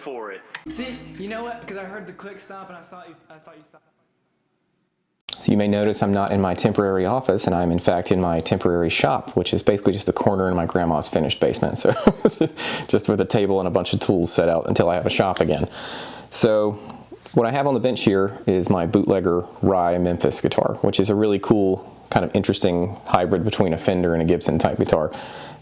for it. See, you know what? Because I heard the click stop and I thought you stopped. So you may notice I'm not in my temporary office, and I'm in fact in my temporary shop, which is basically just a corner in my grandma's finished basement. So just with a table and a bunch of tools set out until I have a shop again. So what I have on the bench here is my Bootlegger Rye Memphis guitar, which is a really cool, kind of interesting hybrid between a Fender and a Gibson type guitar.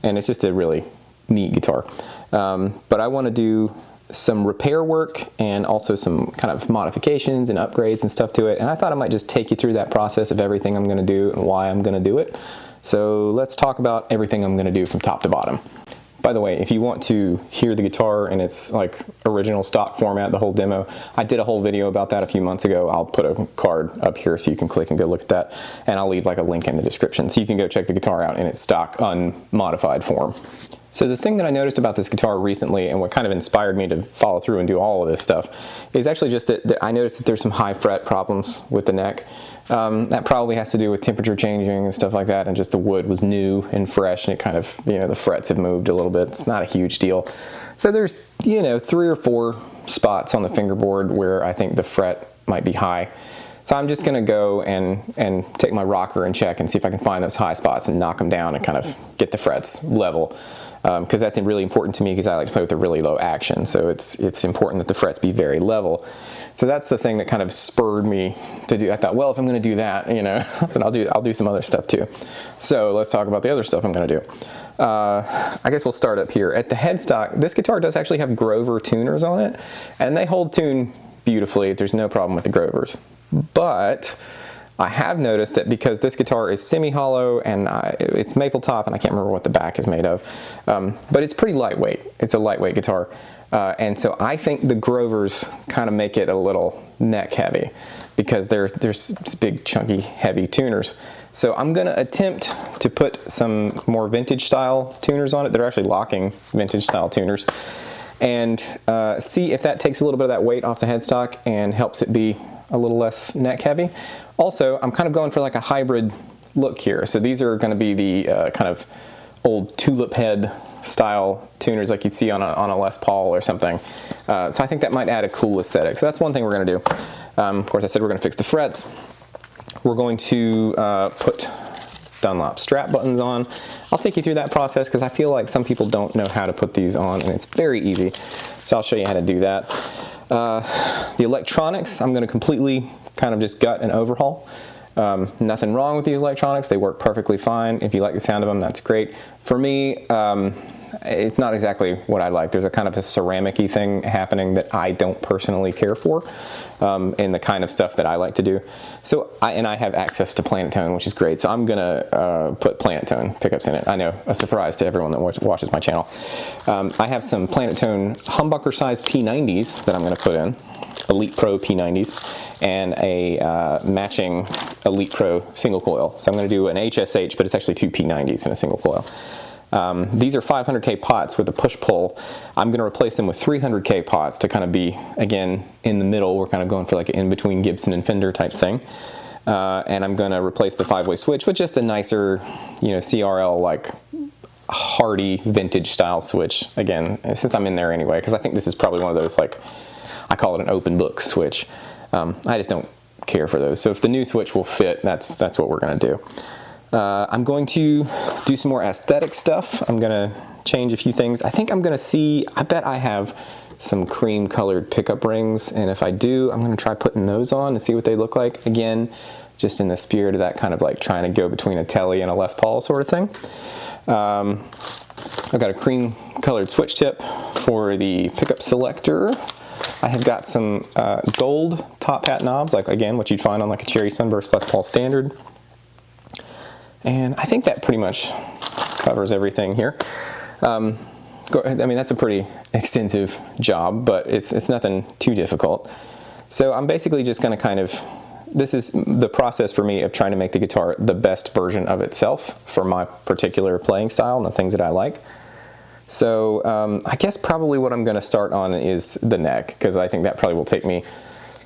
And it's just a really neat guitar. But I want to do some repair work and also some kind of modifications and upgrades and stuff to it. And I thought I might just take you through that process of everything I'm going to do and why I'm going to do it. So let's talk about everything I'm going to do from top to bottom. By the way, if you want to hear the guitar in its like original stock format, the whole demo, I did a whole video about that a few months ago. I'll put a card up here so you can click and go look at that, and I'll leave like a link in the description so you can go check the guitar out in its stock unmodified form. So the thing that I noticed about this guitar recently, and what kind of inspired me to follow through and do all of this stuff, is actually just that I noticed that there's some high fret problems with the neck. That probably has to do with temperature changing and stuff like that, and just the wood was new and fresh, and it kind of, you know, the frets have moved a little bit. It's not a huge deal. So there's, you know, 3 or 4 spots on the fingerboard where I think the fret might be high. So I'm just going to go and take my rocker and check and see if I can find those high spots and knock them down and kind of get the frets level. Because that's really important to me, because I like to play with a really low action. So it's important that the frets be very level. So that's the thing that kind of spurred me to do. I thought, well, if I'm going to do that, you know, then I'll do some other stuff too. So let's talk about the other stuff I'm going to do. I guess we'll start up here. At the headstock, this guitar does actually have Grover tuners on it, and they hold tune beautifully. There's no problem with the Grovers. But I have noticed that because this guitar is semi-hollow and it's maple top, and I can't remember what the back is made of, but it's pretty lightweight. It's a lightweight guitar. And so I think the Grovers kind of make it a little neck heavy, because there's big chunky heavy tuners. So I'm going to attempt to put some more vintage style tuners on it. They're actually locking vintage style tuners, and see if that takes a little bit of that weight off the headstock and helps it be a little less neck heavy. Also, I'm kind of going for like a hybrid look here. So these are going to be the kind of old tulip head style tuners like you'd see on a Les Paul or something. So I think that might add a cool aesthetic. So that's one thing we're going to do. Of course, I said we're going to fix the frets. We're going to put Dunlop strap buttons on. I'll take you through that process because I feel like some people don't know how to put these on, and it's very easy. So I'll show you how to do that. The electronics, I'm going to completely kind of just gut and overhaul. Nothing wrong with these electronics. They work perfectly fine. If you like the sound of them, that's great. For me, it's not exactly what I like. There's a kind of a ceramic-y thing happening that I don't personally care for in the kind of stuff that I like to do. So I have access to Planet Tone, which is great. So I'm gonna put Planet Tone pickups in it. I know, a surprise to everyone that watches my channel. I have some Planet Tone humbucker size P90s that I'm gonna put in. Elite Pro P90s, and a matching Elite Pro single coil. So I'm going to do an HSH, but it's actually 2 P90s in a single coil. These are 500K pots with a push-pull. I'm going to replace them with 300K pots to kind of be, again, in the middle. We're kind of going for like an in-between Gibson and Fender type thing. And I'm going to replace the 5-way switch with just a nicer, you know, CRL like hardy vintage style switch. Again, since I'm in there anyway, because I think this is probably one of those, like, I call it an open book switch. I just don't care for those. So if the new switch will fit, that's what we're going to do. I'm going to do some more aesthetic stuff. I'm going to change a few things. I think I'm going to see, I bet I have some cream colored pickup rings, and if I do, I'm going to try putting those on and see what they look like. Again, just in the spirit of that kind of like trying to go between a Tele and a Les Paul sort of thing. I've got a cream colored switch tip for the pickup selector. I have got some gold top hat knobs, like again, what you'd find on like a Cherry Sunburst Les Paul Standard. And I think that pretty much covers everything here. I mean, that's a pretty extensive job, but it's nothing too difficult. So I'm basically just going to kind of, this is the process for me of trying to make the guitar the best version of itself for my particular playing style and the things that I like. So I guess probably what I'm going to start on is the neck, because I think that probably will take me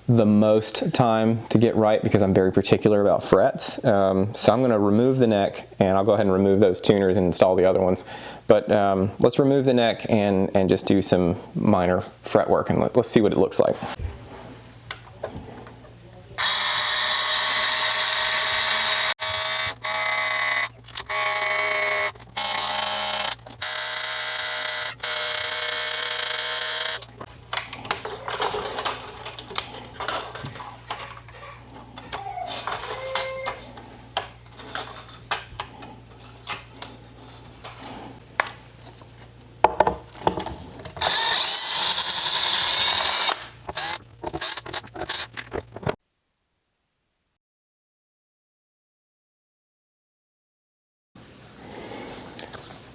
the most time to get right because I'm very particular about frets. So I'm going to remove the neck, and I'll go ahead and remove those tuners and install the other ones. But let's remove the neck and just do some minor fret work, and let's see what it looks like.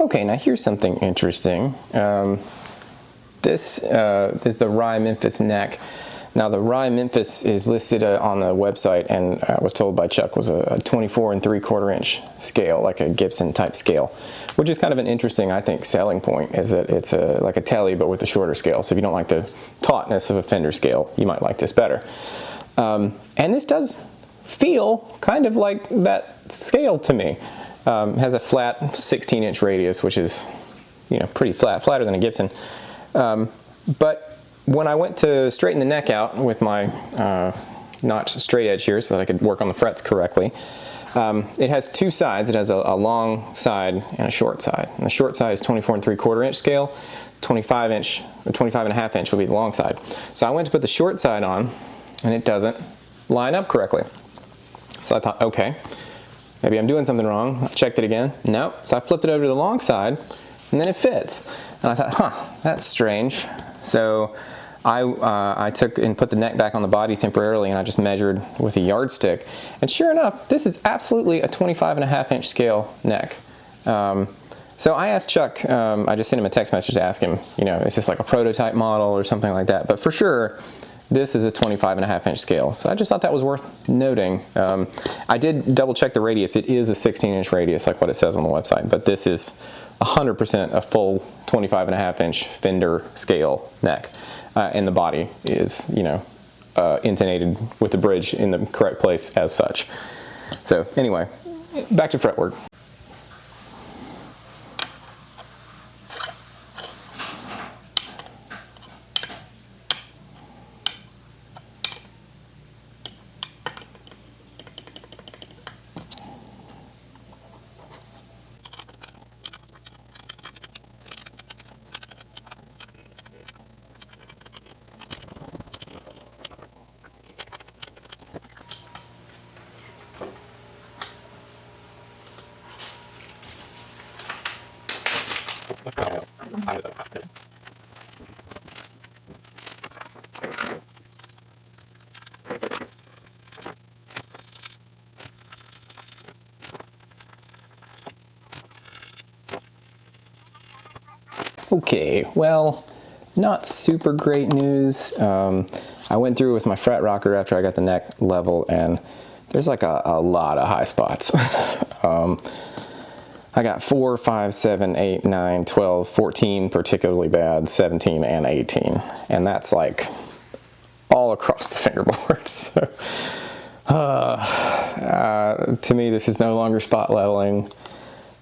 Okay, now here's something interesting. This is the Rye Memphis neck. Now the Rye Memphis is listed on the website, and was told by Chuck was a 24 3/4 inch scale, like a Gibson type scale, which is kind of an interesting, I think, selling point, is that it's like a telly but with a shorter scale. So if you don't like the tautness of a Fender scale, you might like this better. And this does feel kind of like that scale to me. Has a flat 16-inch radius, which is, you know, pretty flat, flatter than a Gibson. But when I went to straighten the neck out with my notch straight edge here so that I could work on the frets correctly, it has two sides. It has a long side and a short side. And the short side is 24 3/4 inch scale. 25 inch, or 25.5 inch will be the long side. So I went to put the short side on, and it doesn't line up correctly. So I thought, okay, maybe I'm doing something wrong. I checked it again. Nope. So I flipped it over to the long side, and then it fits. And I thought, huh, that's strange. So I took and put the neck back on the body temporarily, and I just measured with a yardstick. And sure enough, this is absolutely a 25.5 inch scale neck. So I asked Chuck, I just sent him a text message to ask him, you know, is this like a prototype model or something like that? But for sure, this is a 25.5 inch scale. So I just thought that was worth noting. I did double check the radius. It is a 16-inch radius, like what it says on the website, but this is 100% a full 25.5 inch Fender scale neck. And the body is, you know, intonated with the bridge in the correct place as such. So anyway, back to fretwork. Okay, well, not super great news. I went through with my fret rocker after I got the neck level, and there's like a lot of high spots. I got 4, 5, 7, 8, 9, 12, 14 particularly bad, 17 and 18. And that's like all across the fingerboard. So, to me, this is no longer spot leveling.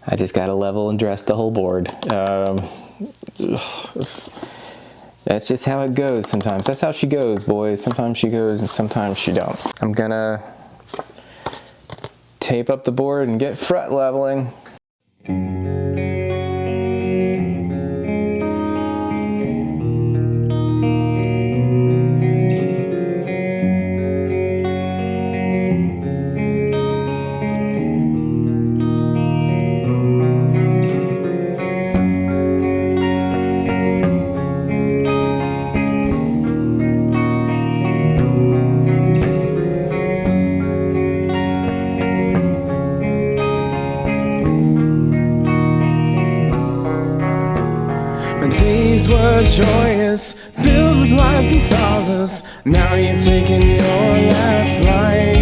I just got to level and dress the whole board. That's just how it goes sometimes. That's how she goes, boys. Sometimes she goes and sometimes she don't. I'm gonna tape up the board and get fret leveling. Days were joyous, filled with life and solace. Now you've taken your last ride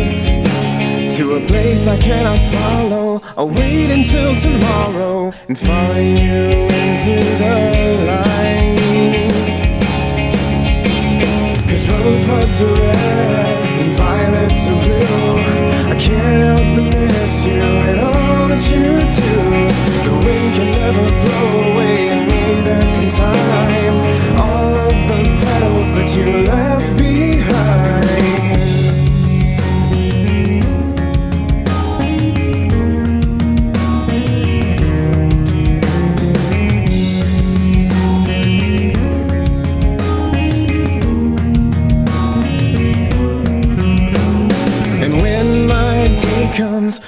to a place I cannot follow. I'll wait until tomorrow and follow you into the light. 'Cause rose rosebuds are red and violets are blue. I can't help but miss you and all that you do. The wind can never blow away and neither can time all of the petals that you left behind.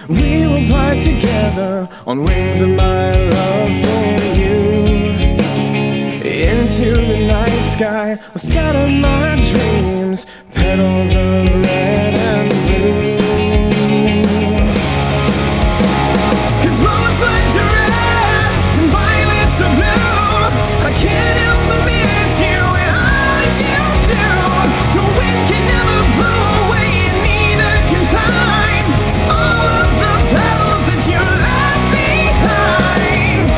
We will fly together on wings of my love for you. Into the night sky will scatter my dreams, petals of red and blue. 'Cause rosebuds are red and violets are blue. I can't help but miss you and all that you do. The wind can never blow away and neither can time all of the petals that you left behind.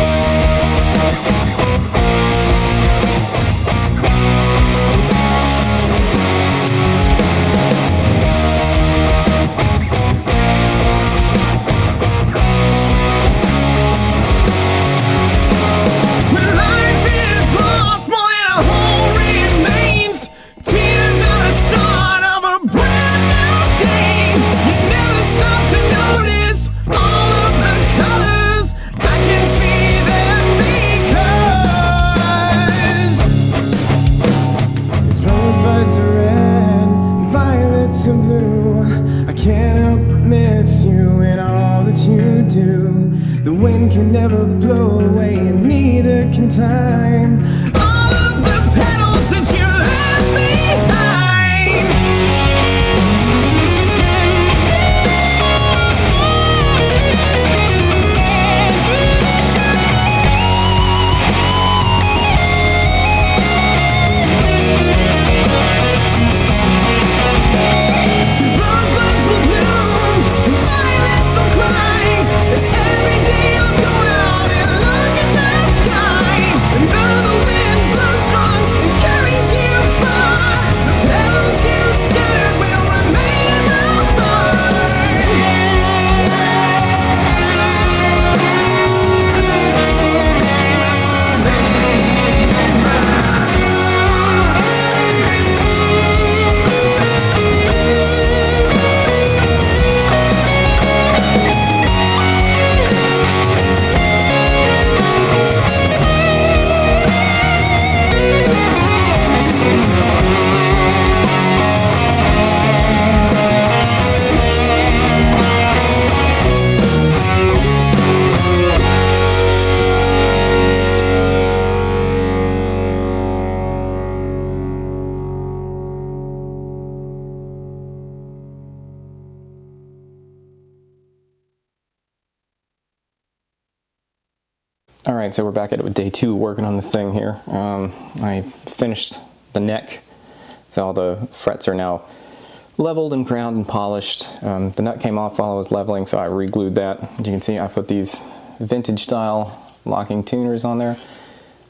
When life is lost, more than a hole remains. Tears are the start of a brand new day. You never stop to notice all of the colors. I can see them because rosebuds are red and violets are blue. I can't help but miss you and all that you do. The wind can never blow away and neither can time all of the petals that you left behind. Cause rosebuds will bloom and violets will cry, and every day I'll go out and look at the sky. And though the wind blows strong and carries you far, the petals you scattered will remain in my All right, so we're back at it with day 2 working on this thing here. I finished the neck, so all the frets are now leveled and crowned and polished. The nut came off while I was leveling, so I re-glued that. As you can see, I put these vintage style locking tuners on there.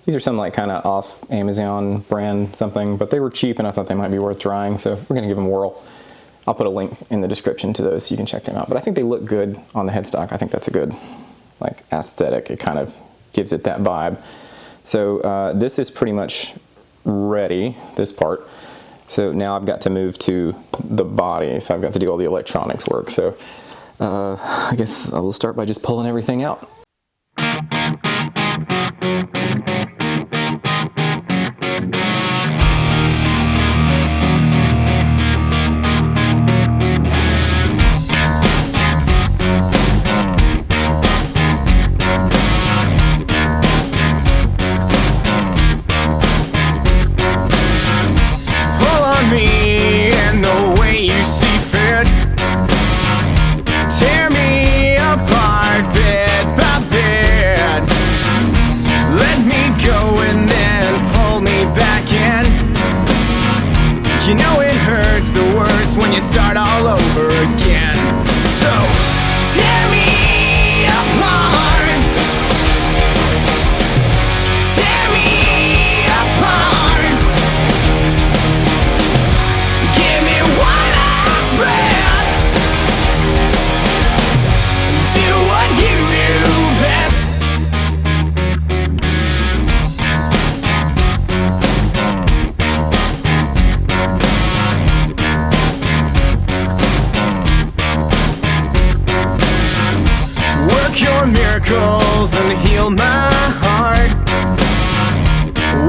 These are some like kind of off Amazon brand something, but they were cheap and I thought they might be worth trying, so we're gonna give them a whirl. I'll put a link in the description to those so you can check them out. But I think they look good on the headstock. I think that's a good like aesthetic. It kind of gives it that vibe. So this is pretty much ready, this part. So now I've got to move to the body. So I've got to do all the electronics work. So I guess I will start by just pulling everything out. Tear me apart bit by my heart.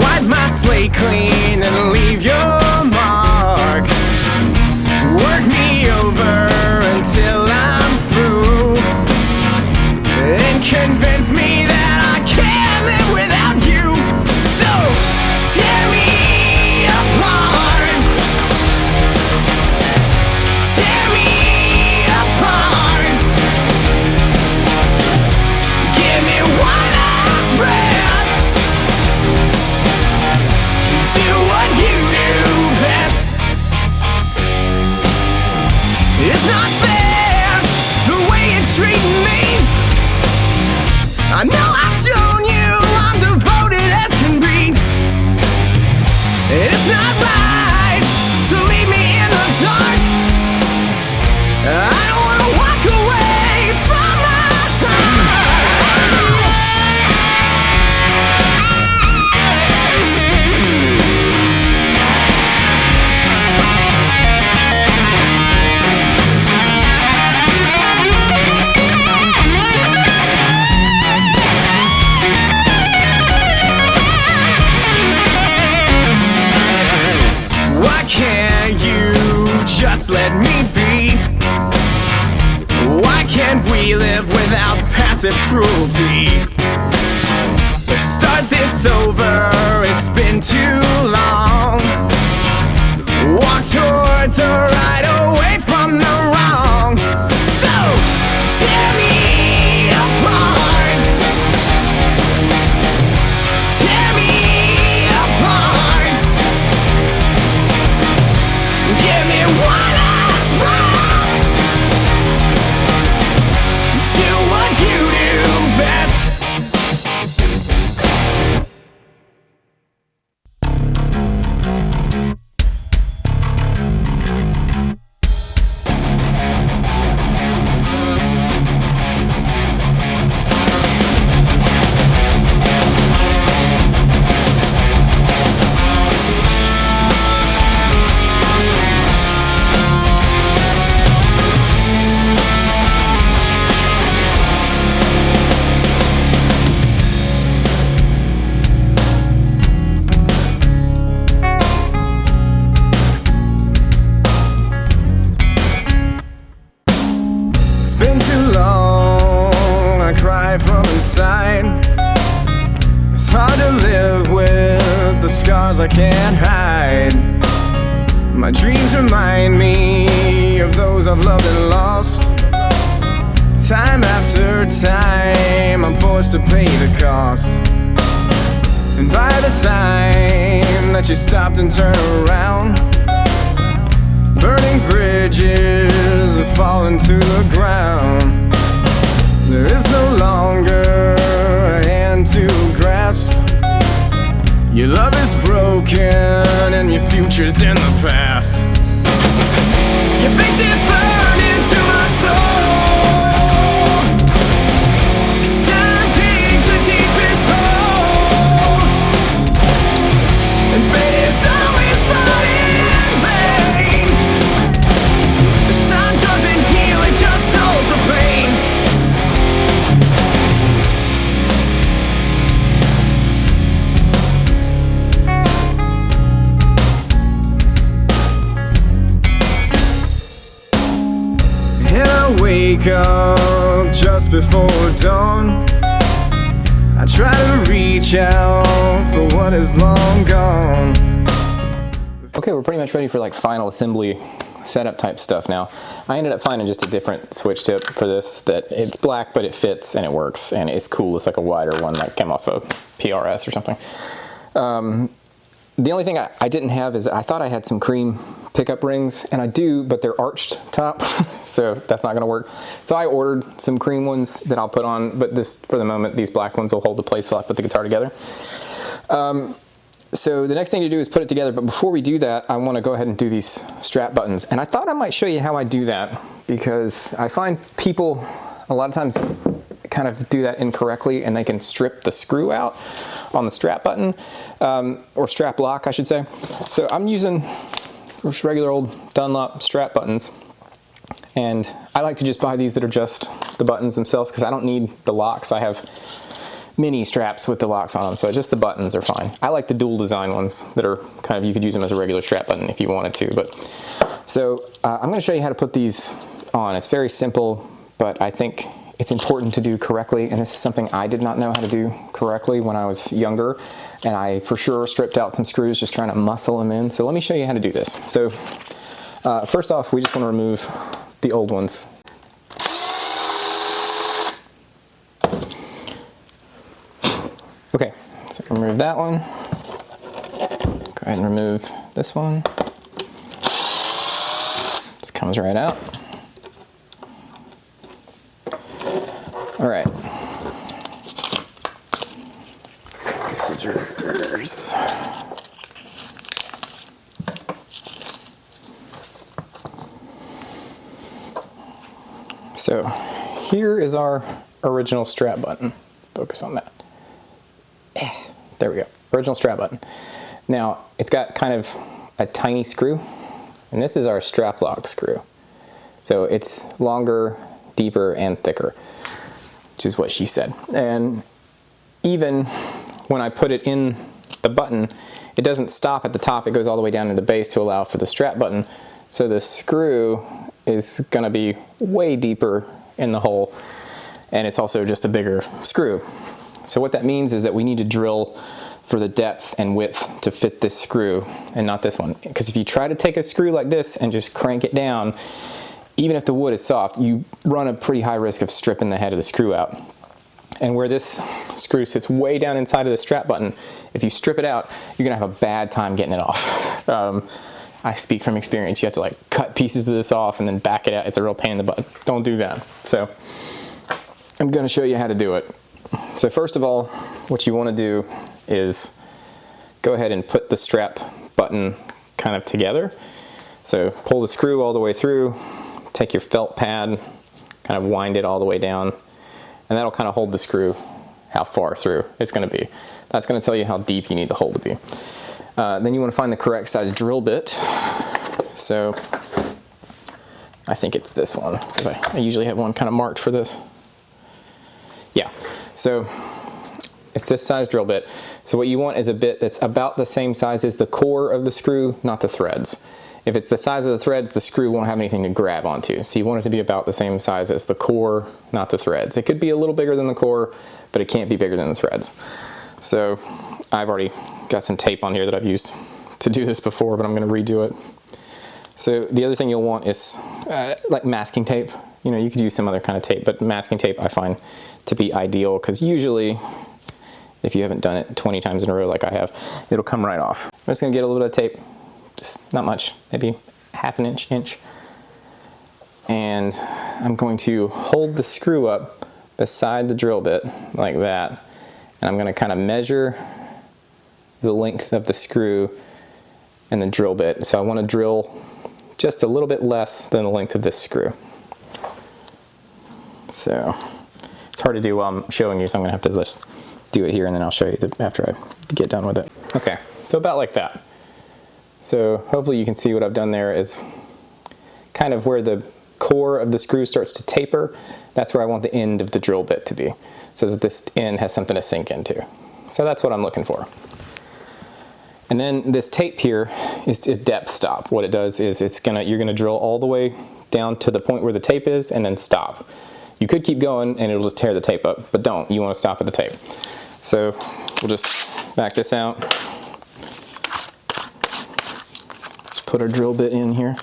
Wipe my slate clean and leave your mark. Work me over until I'm through, and convince me that I can't live without you. So tear me apart, tear me apart. Give me one last breath. Do what you do best. It's not fair the way you're treating me. I know I've shown you I'm devoted as can be. It's not right to leave me in the dark. I don't wanna walk away from my heart. Why can't you just let me be? Why can't we live without passive cruelty? Let's start this over, it's been too long. Walk towards the right, away from the wrong. So, tear me apart. Tear me apart. Give me one last breath. Do what you do best. It's been too long, I cry from inside. It's hard to live with the scars I can't hide. My dreams remind me of those I've loved and lost. Time after time, I'm forced to pay the cost. And by the time that you stopped and turned around, burning bridges have fallen to the ground. There is no longer a hand to grasp. Your love is broken and your future's in the past. Your face is burned into my soul. 'Cause time digs the deepest hole, and fate is always running in vain. The sun doesn't heal, it just dulls the pain. And I wake up just before dawn. I try to reach out for what is long gone. Okay, we're pretty much ready for like final assembly setup type stuff now. I ended up finding just a different switch tip for this that it's black, but it fits and it works and it's cool. It's like a wider one, like came off a PRS or something. The only thing I didn't have is I thought I had some cream pickup rings, and I do, but they're arched top, so that's not gonna work. So I ordered some cream ones that I'll put on, but this, for the moment, these black ones will hold the place while I put the guitar together. So the next thing to do is put it together, but before we do that, I wanna go ahead and do these strap buttons. And I thought I might show you how I do that, because I find people a lot of times kind of do that incorrectly, and they can strip the screw out on the strap button, or strap lock, I should say. So I'm using just regular old Dunlop strap buttons, and I like to just buy these that are just the buttons themselves, because I don't need the locks. I have mini straps with the locks on them, so just the buttons are fine. I like the dual design ones that are kind of, you could use them as a regular strap button if you wanted to. But so I'm going to show you how to put these on. It's very simple, but I think it's important to do correctly, and this is something I did not know how to do correctly when I was younger, and I for sure stripped out some screws just trying to muscle them in. So let me show you how to do this. So first off, we just want to remove the old ones. Okay, so remove that one. Go ahead and remove this one. This comes right out. All right. Scissors. So here is our original strap button. Focus on that. There we go, original strap button. Now, it's got kind of a tiny screw, and this is our strap lock screw. So it's longer, deeper, and thicker, which is what she said. And even when I put it in the button, it doesn't stop at the top, it goes all the way down to the base to allow for the strap button. So the screw is gonna be way deeper in the hole, and it's also just a bigger screw. So what that means is that we need to drill for the depth and width to fit this screw and not this one. Because if you try to take a screw like this and just crank it down, even if the wood is soft, you run a pretty high risk of stripping the head of the screw out. And where this screw sits way down inside of the strap button, if you strip it out, you're gonna have a bad time getting it off. I speak from experience. You have to like cut pieces of this off and then back it out. It's a real pain in the butt. Don't do that. So I'm gonna show you how to do it. So first of all, what you want to do is go ahead and put the strap button kind of together. So pull the screw all the way through, take your felt pad, kind of wind it all the way down, and that'll kind of hold the screw how far through it's going to be. That's going to tell you how deep you need the hole to be. Then you want to find the correct size drill bit. So I think it's this one, because I usually have one kind of marked for this. Yeah, so it's this size drill bit. So what you want is a bit that's about the same size as the core of the screw, not the threads. If it's the size of the threads, the screw won't have anything to grab onto. So you want it to be about the same size as the core, not the threads. It could be a little bigger than the core, but it can't be bigger than the threads. So I've already got some tape on here that I've used to do this before, but I'm going to redo it. So the other thing you'll want is like masking tape. You know, you could use some other kind of tape, but masking tape I find to be ideal, because usually if you haven't done it 20 times in a row like I have, it'll come right off. I'm just gonna get a little bit of tape, just not much, maybe half an inch. And I'm going to hold the screw up beside the drill bit like that. And I'm gonna kind of measure the length of the screw and the drill bit. So I wanna drill just a little bit less than the length of this screw. So it's hard to do while I'm showing you, so I'm gonna have to just do it here and then I'll show you after I get done with it. Okay, so about like that. So hopefully you can see what I've done there is kind of where the core of the screw starts to taper. That's where I want the end of the drill bit to be, so that this end has something to sink into. So that's what I'm looking for. And then this tape here is depth stop. What it does is you're gonna drill all the way down to the point where the tape is and then stop. You could keep going and it'll just tear the tape up, but don't. You want to stop at the tape. So we'll just back this out. Just put our drill bit in here.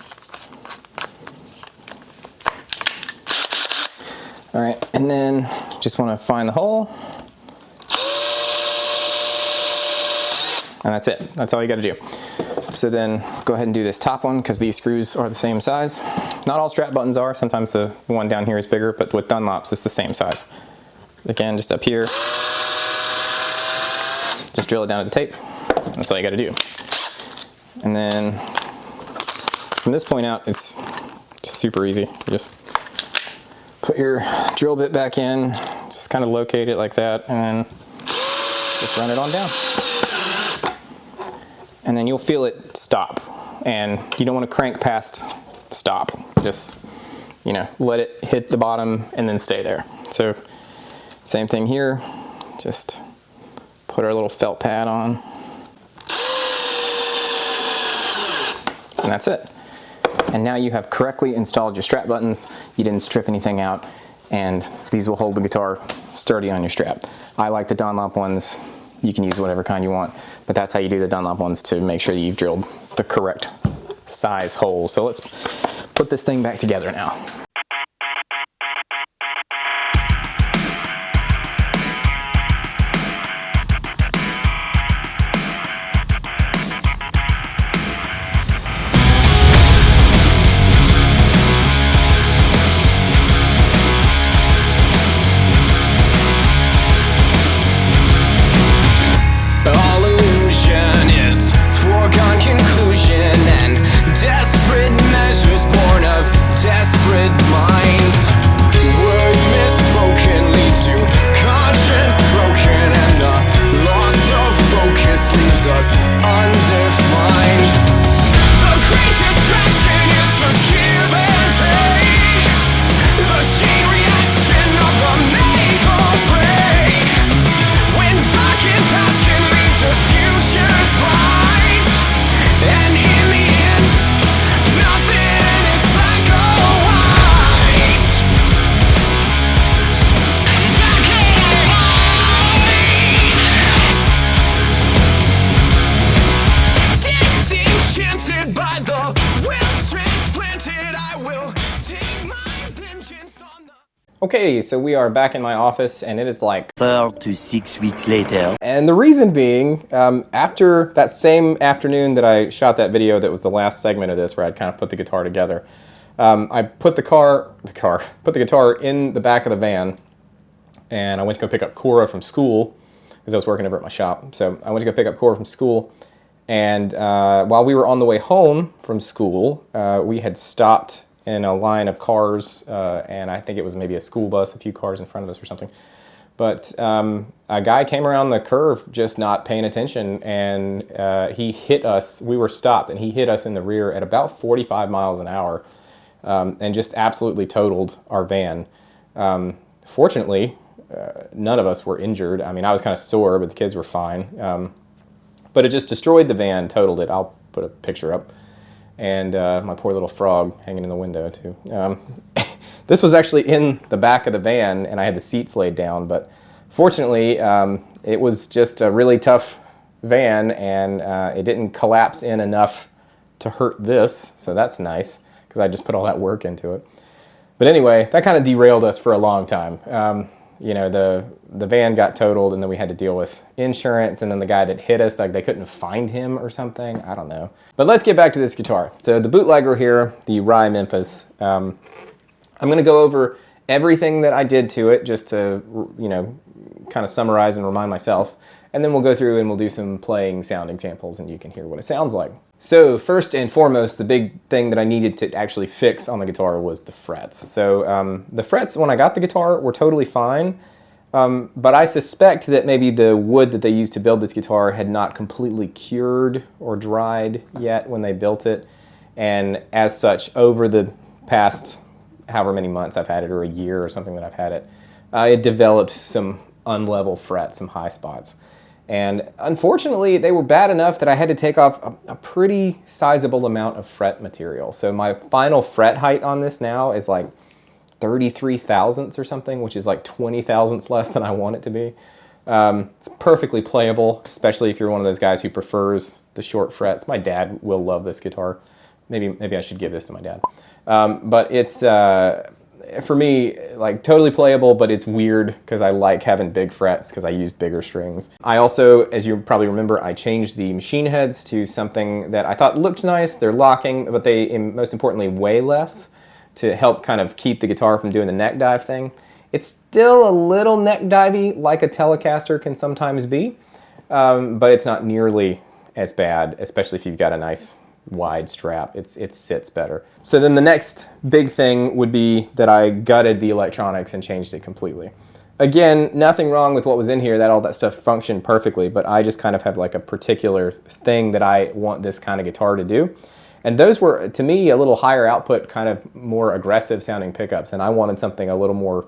All right, and then just want to find the hole. And that's it. That's all you got to do. So then go ahead and do this top one, because these screws are the same size. Not all strap buttons are. Sometimes the one down here is bigger, but with Dunlops it's the same size. So again, just up here, just drill it down to the tape. That's all you got to do. And then from this point out, it's just super easy. You just put your drill bit back in, just kind of locate it like that, and then just run it on down. And then you'll feel it stop, and you don't want to crank past stop. Just, you know, let it hit the bottom and then stay there. So same thing here, just put our little felt pad on. And that's it. And now you have correctly installed your strap buttons. You didn't strip anything out, and these will hold the guitar sturdy on your strap. I like the Dunlop ones. You can use whatever kind you want, but that's how you do the Dunlop ones to make sure that you've drilled the correct size hole. So let's put this thing back together now. All illusion is foregone conclusion, and desperate measures born of desperate minds. Words misspoken lead to conscience broken, and the loss of focus leaves us undefined. The great distraction is to give and take, the chain reaction of the make or break. When dark and past can lead to futures bright, and in the end, nothing is black or white. Black or white. Disenchanted by the wills transplanted, I will take my vengeance on the... Okay, so we are back in my office, and it is like 4 to 6 weeks later. And the reason being, after that same afternoon that I shot that video that was the last segment of this where I'd kind of put the guitar together, I put the guitar in the back of the van, and I went to go pick up Cora from school because I was working over at my shop. So I went to go pick up Cora from school, and while we were on the way home from school, we had stopped in a line of cars, and I think it was maybe a school bus, a few cars in front of us or something. But a guy came around the curve just not paying attention, and he hit us. We were stopped, and he hit us in the rear at about 45 miles an hour, and just absolutely totaled our van. Fortunately, none of us were injured. I mean, I was kind of sore, but the kids were fine. But it just destroyed the van, totaled it. I'll put a picture up. And my poor little frog hanging in the window too. This was actually in the back of the van, and I had the seats laid down, but fortunately it was just a really tough van, and it didn't collapse in enough to hurt this, so that's nice, because I just put all that work into it. But anyway, that kind of derailed us for a long time. You know, the van got totaled, and then we had to deal with insurance, and then the guy that hit us, like, they couldn't find him or something. I don't know. But let's get back to this guitar. So the Bootlegger here, the Rye Memphis. I'm going to go over everything that I did to it just to, you know, kind of summarize and remind myself. And then we'll go through and we'll do some playing sound examples, and you can hear what it sounds like. So first and foremost, the big thing that I needed to actually fix on the guitar was the frets. So the frets, when I got the guitar, were totally fine. But I suspect that maybe the wood that they used to build this guitar had not completely cured or dried yet when they built it. And as such, over the past however many months I've had it, or a year or something that I've had it, it developed some unlevel frets, some high spots. And unfortunately, they were bad enough that I had to take off a pretty sizable amount of fret material. So my final fret height on this now is like 33 thousandths or something, which is like 20 thousandths less than I want it to be. It's perfectly playable, especially if you're one of those guys who prefers the short frets. My dad will love this guitar. Maybe I should give this to my dad. But it's, for me, like totally playable, but it's weird because I like having big frets because I use bigger strings. I also, as you probably remember, I changed the machine heads to something that I thought looked nice. They're locking, but they, most importantly, weigh less to help kind of keep the guitar from doing the neck dive thing. It's still a little neck divey like a Telecaster can sometimes be, but it's not nearly as bad, especially if you've got a nice wide strap. It sits better. So then the next big thing would be that I gutted the electronics and changed it completely. Again, nothing wrong with what was in here, all that stuff functioned perfectly, but I just kind of have like a particular thing that I want this kind of guitar to do. And those were, to me, a little higher output, kind of more aggressive sounding pickups, and I wanted something a little more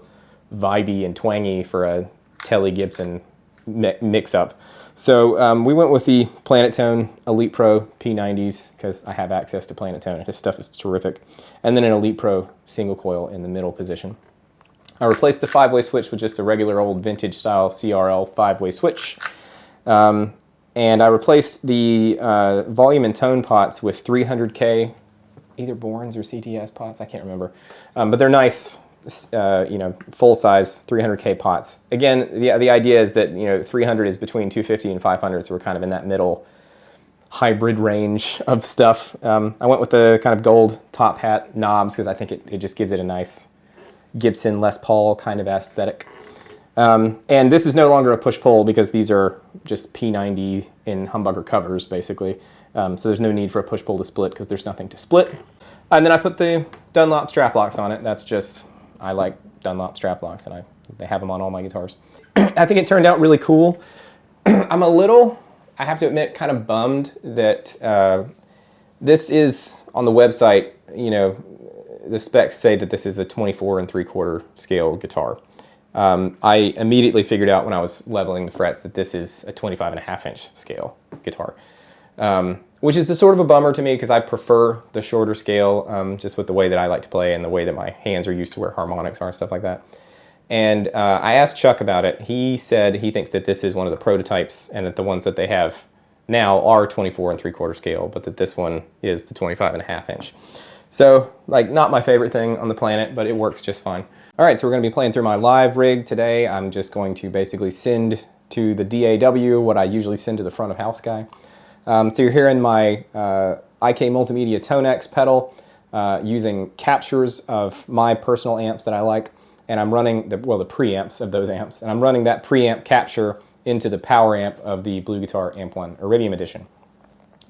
vibey and twangy for a Telly Gibson mix up. So we went with the Planet Tone Elite Pro P90s because I have access to Planet Tone. His stuff is terrific. And then an Elite Pro single coil in the middle position. I replaced the 5-way switch with just a regular old vintage style CRL 5-way switch. And I replaced the volume and tone pots with 300K, either Bournes or CTS pots, I can't remember. But they're nice, full-size 300K pots. Again, the idea is that 300 is between 250 and 500, so we're kind of in that middle hybrid range of stuff. I went with the kind of gold top hat knobs because I think it just gives it a nice Gibson Les Paul kind of aesthetic. And this is no longer a push-pull because these are just P90 in humbucker covers, basically. So there's no need for a push-pull to split because there's nothing to split. And then I put the Dunlop strap locks on it. That's just, I like Dunlop strap locks, and they have them on all my guitars. I think it turned out really cool. I'm a little, I have to admit, kind of bummed that this is, on the website, the specs say that this is a 24 3/4 scale guitar. I immediately figured out when I was leveling the frets that this is a 25.5-inch scale guitar, which is a sort of a bummer to me because I prefer the shorter scale, just with the way that I like to play and the way that my hands are used to where harmonics are and stuff like that. And I asked Chuck about it. He said he thinks that this is one of the prototypes and that the ones that they have now are 24 3/4 scale, but that this one is the 25.5-inch. So, not my favorite thing on the planet, but it works just fine. All right, so we're going to be playing through my live rig today. I'm just going to basically send to the DAW what I usually send to the front of house guy. So you're hearing my IK Multimedia Tonex pedal using captures of my personal amps that I like, and I'm running the preamps of those amps, and I'm running that preamp capture into the power amp of the Blue Guitar Amp 1 Iridium Edition.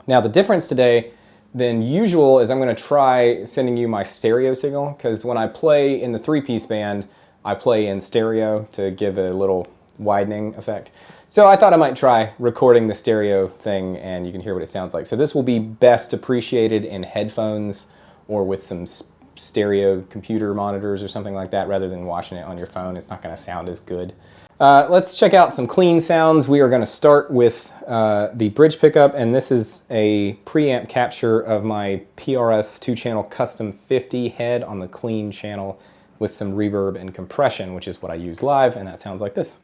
Now the difference today than usual is I'm going to try sending you my stereo signal, because when I play in the 3-piece band, I play in stereo to give a little widening effect. So I thought I might try recording the stereo thing and you can hear what it sounds like. So this will be best appreciated in headphones or with some stereo computer monitors or something like that rather than watching it on your phone. It's not going to sound as good. Let's check out some clean sounds. We are going to start with the bridge pickup, and this is a preamp capture of my PRS 2-channel custom 50 head on the clean channel with some reverb and compression, which is what I use live, and that sounds like this.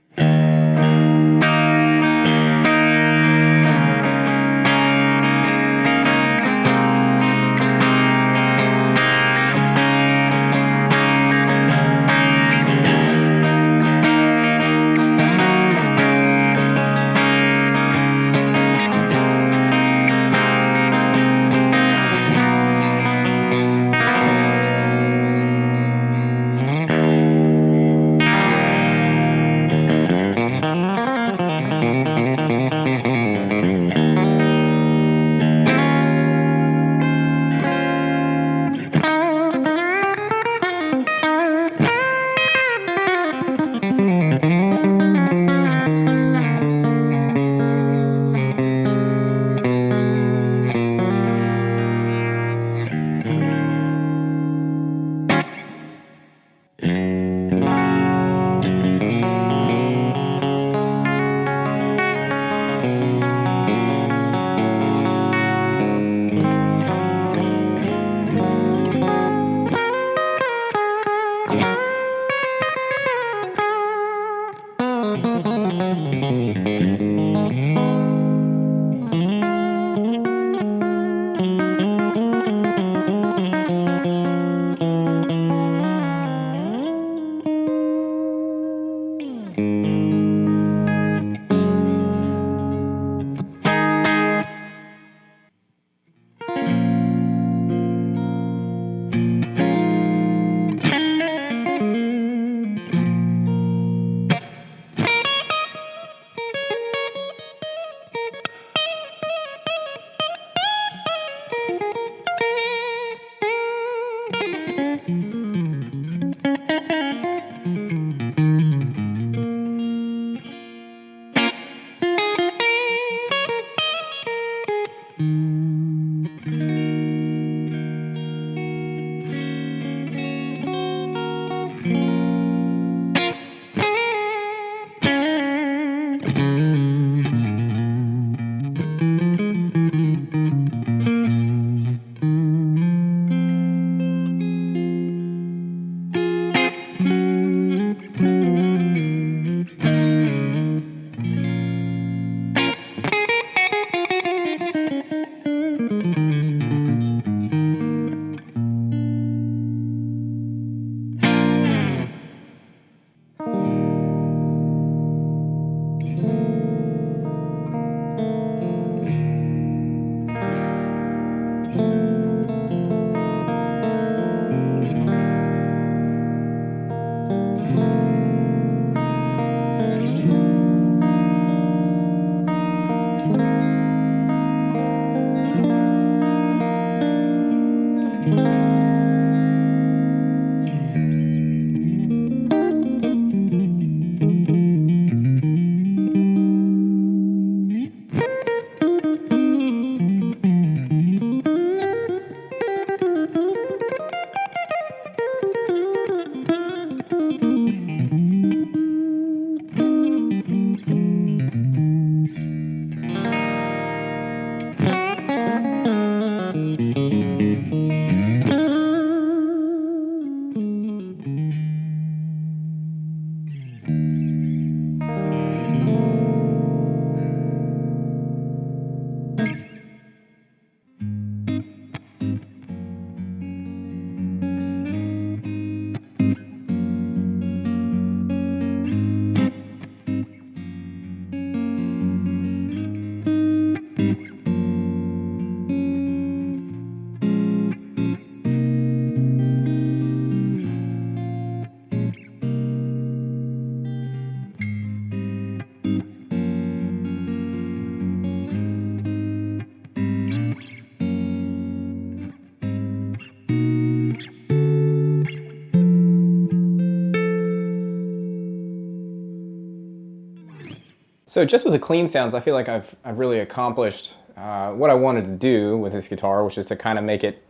So just with the clean sounds, I feel like I've really accomplished what I wanted to do with this guitar, which is to kind of make it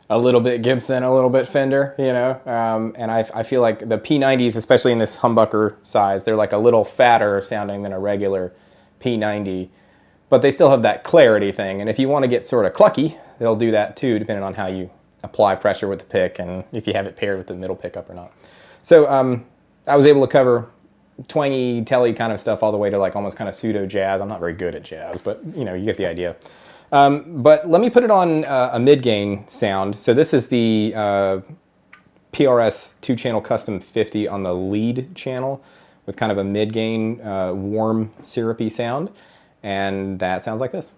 a little bit Gibson, a little bit Fender, you know? And I feel like the P90s, especially in this humbucker size, they're like a little fatter sounding than a regular P90, but they still have that clarity thing. And if you want to get sort of clucky, they'll do that too, depending on how you apply pressure with the pick and if you have it paired with the middle pickup or not. So I was able to cover twangy, telly kind of stuff all the way to like almost kind of pseudo jazz. I'm not very good at jazz, but you know, you get the idea. But let me put it on a mid-gain sound. So this is the PRS 2-channel custom 50 on the lead channel with kind of a mid-gain warm syrupy sound. And that sounds like this.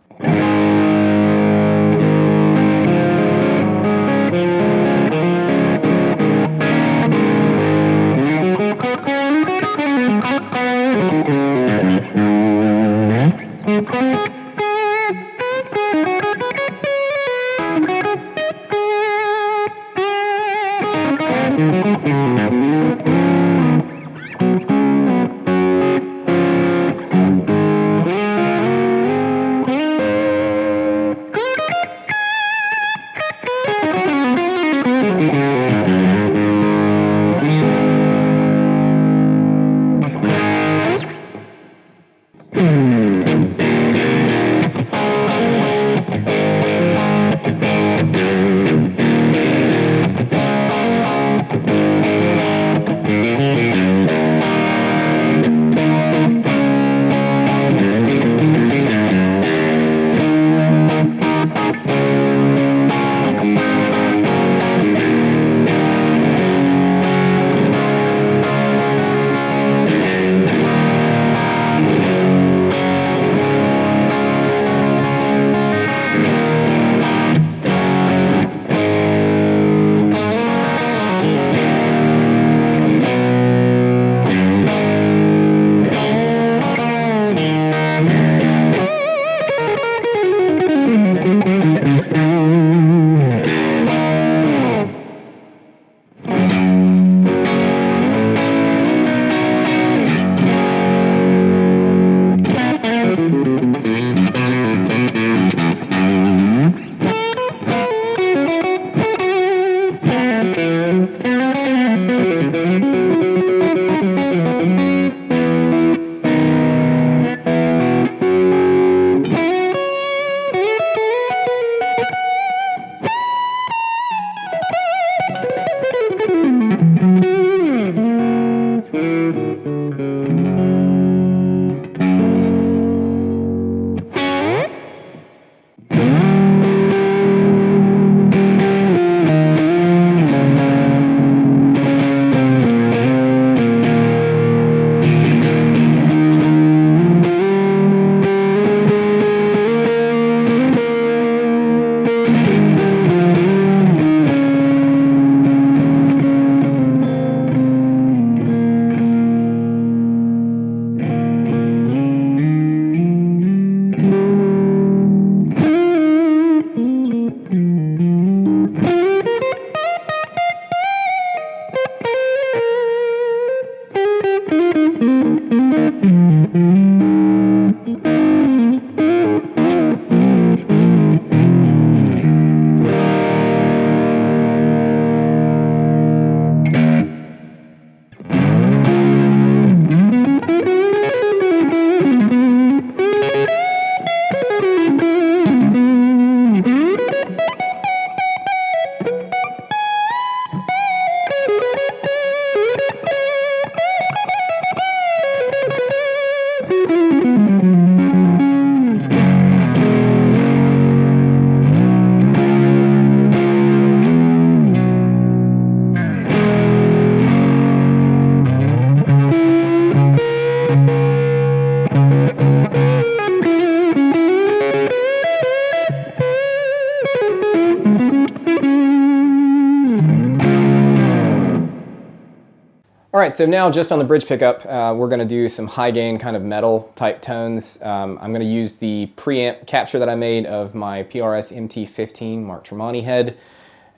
All right, so now just on the bridge pickup, we're gonna do some high gain kind of metal type tones. I'm gonna use the preamp capture that I made of my PRS MT15 Mark Tremonti head,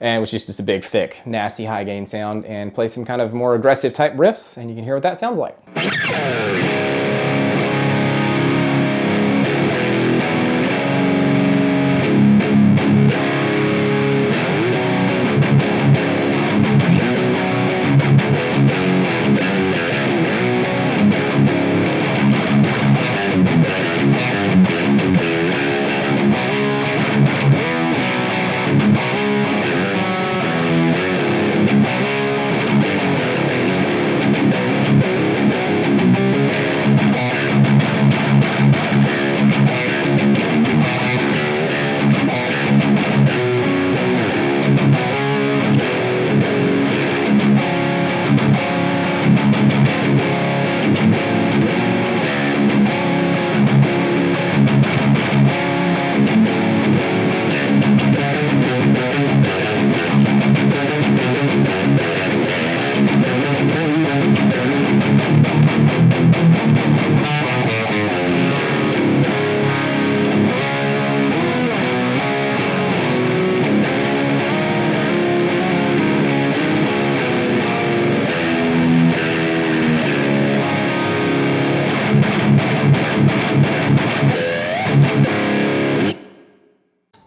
and which is just a big, thick, nasty high gain sound, and play some kind of more aggressive type riffs, and you can hear what that sounds like.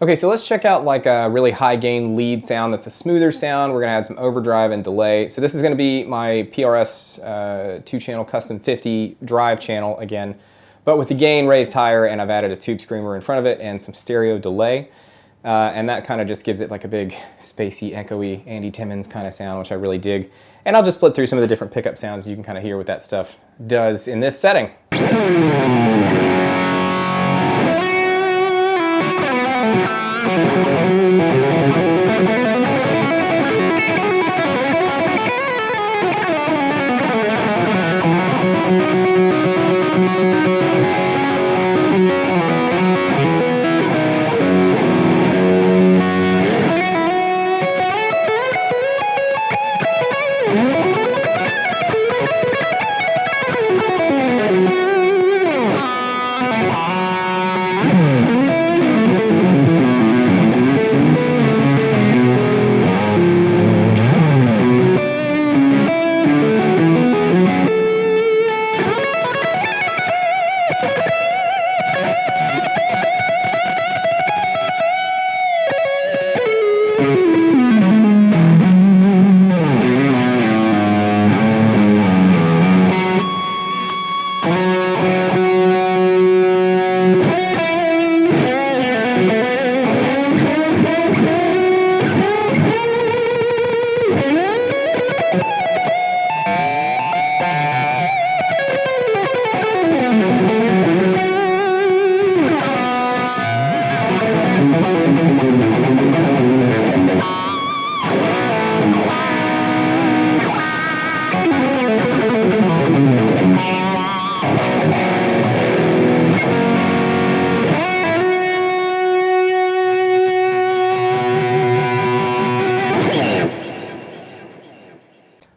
Okay, so let's check out like a really high gain lead sound that's a smoother sound. We're gonna add some overdrive and delay. So this is gonna be my PRS 2-channel custom 50 drive channel again, but with the gain raised higher, and I've added a tube screamer in front of it and some stereo delay. And that kind of just gives it like a big spacey, echoey, Andy Timmons kind of sound, which I really dig. And I'll just flip through some of the different pickup sounds. You can kind of hear what that stuff does in this setting.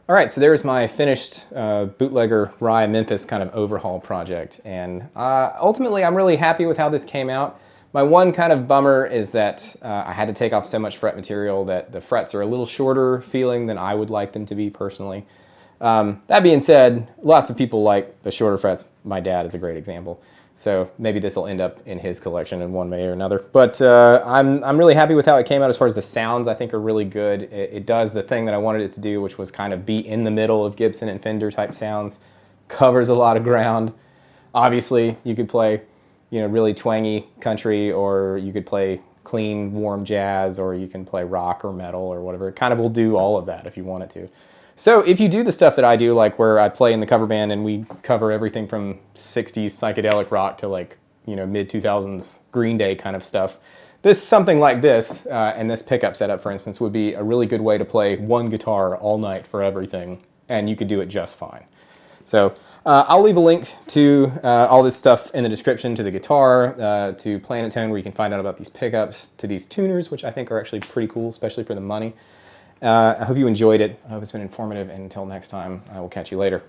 All right, so there's my finished Bootlegger Rye Memphis kind of overhaul project. And ultimately, I'm really happy with how this came out. My one kind of bummer is that I had to take off so much fret material that the frets are a little shorter feeling than I would like them to be personally. That being said, lots of people like the shorter frets. My dad is a great example. So maybe this will end up in his collection in one way or another. But I'm really happy with how it came out as far as the sounds. I think are really good. It does the thing that I wanted it to do, which was kind of be in the middle of Gibson and Fender type sounds. Covers a lot of ground. Obviously, you could play, you know, really twangy country, or you could play clean, warm jazz, or you can play rock or metal or whatever. It kind of will do all of that if you want it to. So if you do the stuff that I do, like where I play in the cover band and we cover everything from 60s psychedelic rock to like, you know, mid-2000s Green Day kind of stuff, something like this and this pickup setup, for instance, would be a really good way to play one guitar all night for everything, and you could do it just fine. So I'll leave a link to all this stuff in the description, to the guitar, to Planet Tone, where you can find out about these pickups, to these tuners, which I think are actually pretty cool, especially for the money. I hope you enjoyed it. I hope it's been informative, and until next time, I will catch you later.